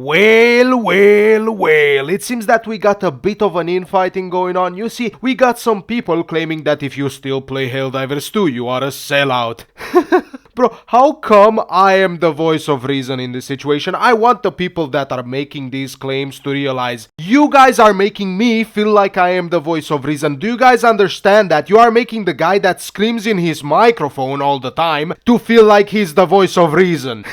Well, it seems that we got a bit of an infighting going on. You see, we got some people claiming that if you still play Helldivers 2, you are a sellout. Bro, how come I am the voice of reason in this situation? I want the people that are making these claims to realize you guys are making me feel like I am the voice of reason. Do you guys understand that? You are making the guy that screams in his microphone all the time to feel like he's the voice of reason.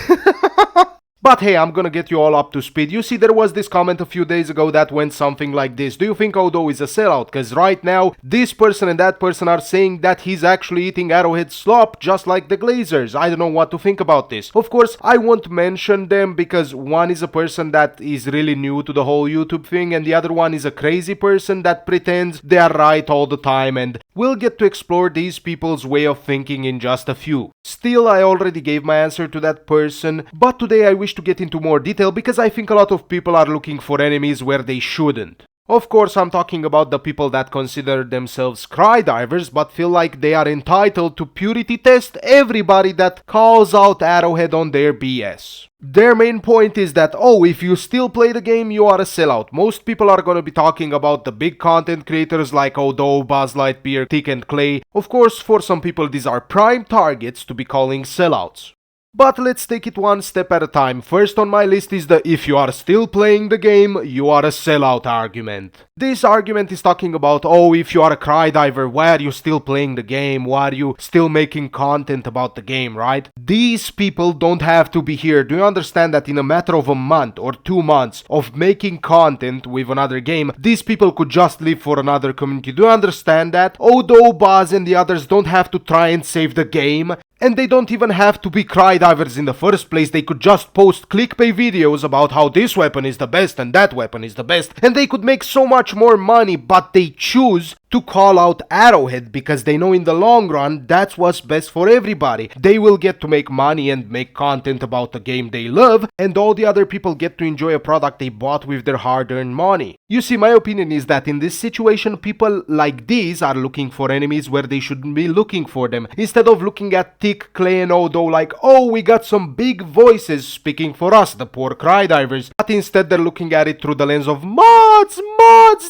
But hey, I'm gonna get you all up to speed. You see, there was this comment a few days ago that went something like this. Do you think Odo is a sellout? Cause right now, this person and that person are saying that he's actually eating Arrowhead slop just like the Glazers. I don't know what to think about this. Of course, I won't mention them because one is a person that is really new to the whole YouTube thing and the other one is a crazy person that pretends they are right all the time, and we'll get to explore these people's way of thinking in just a few. Still, I already gave my answer to that person, but today I wish to get into more detail because I think a lot of people are looking for enemies where they shouldn't. Of course, I'm talking about the people that consider themselves cry divers but feel like they are entitled to purity test everybody that calls out Arrowhead on their BS. Their main point is that, oh, if you still play the game, you are a sellout. Most people are gonna be talking about the big content creators like Odo, Buzz Lightyear, Tick and Clay. Of course, for some people these are prime targets to be calling sellouts. But let's take it one step at a time. First on my list is the if you are still playing the game, you are a sellout argument. This argument is talking about, oh, if you are a cry diver, why are you still playing the game? Why are you still making content about the game, right? These people don't have to be here. Do you understand that in a matter of a month or 2 months of making content with another game, these people could just live for another community? Do you understand that? Odo, Buzz and the others don't have to try and save the game. And they don't even have to be cry divers in the first place. They could just post clickbait videos about how this weapon is the best and that weapon is the best, and they could make so much more money, but they choose to call out Arrowhead because they know in the long run that's what's best for everybody. They will get to make money and make content about the game they love, and all the other people get to enjoy a product they bought with their hard-earned money. You see, my opinion is that in this situation, people like these are looking for enemies where they shouldn't be looking for them. Instead of looking at Tick, Clay and Odo like, oh, we got some big voices speaking for us, the poor cry divers. But instead they're looking at it through the lens of mods,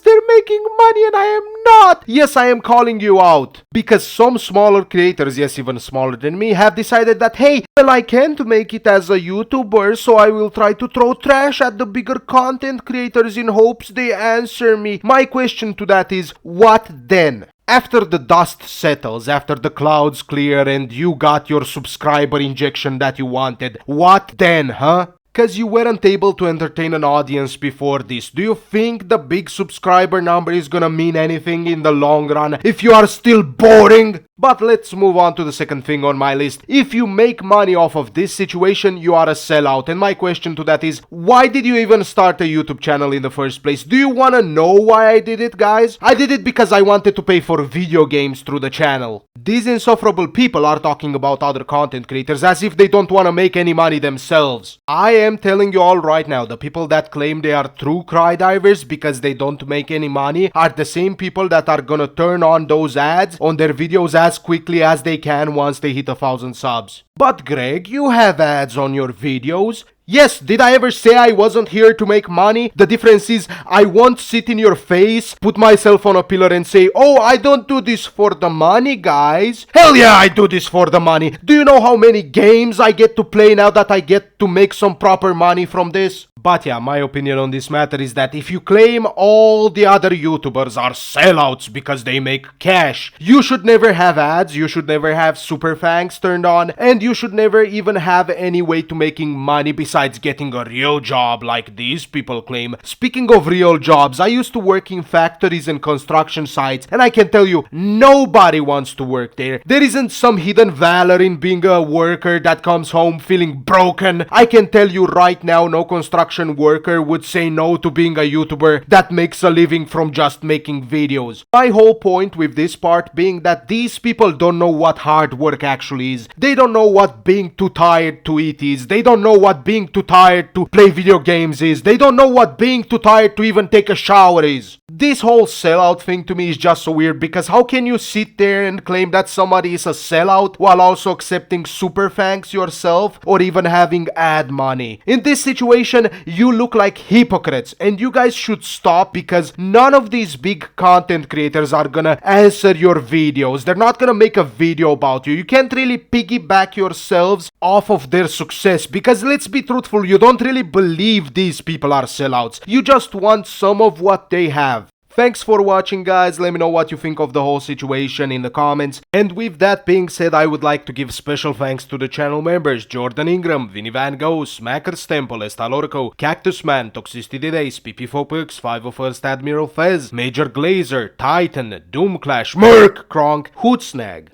they're making money and I am not. Yes, I am calling you out. Because some smaller creators, yes, even smaller than me, have decided that, hey, well, I can't make it as a YouTuber, so I will try to throw trash at the bigger content creators in hopes they answer me. My question to that is, what then? After the dust settles, after the clouds clear and you got your subscriber injection that you wanted, what then, huh? Cause you weren't able to entertain an audience before this. Do you think the big subscriber number is gonna mean anything in the long run if you are still boring? But let's move on to the second thing on my list. If you make money off of this situation, you are a sellout. And my question to that is, why did you even start a YouTube channel in the first place? Do you wanna know why I did it, guys? I did it because I wanted to pay for video games through the channel. These insufferable people are talking about other content creators as if they don't wanna make any money themselves. I am telling you all right now, the people that claim they are true cry divers because they don't make any money are the same people that are gonna turn on those ads on their videos as quickly as they can once they hit 1,000 subs. But Greg, you have ads on your videos. Yes, did I ever say I wasn't here to make money? The difference is I won't sit in your face, put myself on a pillar and say, oh, I don't do this for the money, guys. Hell yeah, I do this for the money. Do you know how many games I get to play now that I get to make some proper money from this? But yeah, my opinion on this matter is that if you claim all the other YouTubers are sellouts because they make cash, you should never have ads, you should never have super thanks turned on, and you should never even have any way to making money besides getting a real job like these people claim. Speaking of real jobs, I used to work in factories and construction sites, and I can tell you, nobody wants to work there. There isn't some hidden valor in being a worker that comes home feeling broken. I can tell you right now, no construction worker would say no to being a YouTuber that makes a living from just making videos. My whole point with this part being that these people don't know what hard work actually is. They don't know what being too tired to eat is. They don't know what being too tired to play video games is. They don't know what being too tired to even take a shower is. This whole sellout thing to me is just so weird, because how can you sit there and claim that somebody is a sellout while also accepting super thanks yourself or even having ad money? In this situation, you look like hypocrites, and you guys should stop, because none of these big content creators are gonna answer your videos. They're not gonna make a video about you. You can't really piggyback yourselves off of their success, because let's be truthful, you don't really believe these people are sellouts. You just want some of what they have. Thanks for watching, guys. Let me know what you think of the whole situation in the comments. And with that being said, I would like to give special thanks to the channel members: Jordan Ingram, Vinny Van Gogh, Smacker's Temple, Estalorico, Cactus Man, Toxicity Days, PP4Pux, 501st Admiral Fez, Major Glazer, Titan, Doomclash, Merc, Kronk, Hootsnag.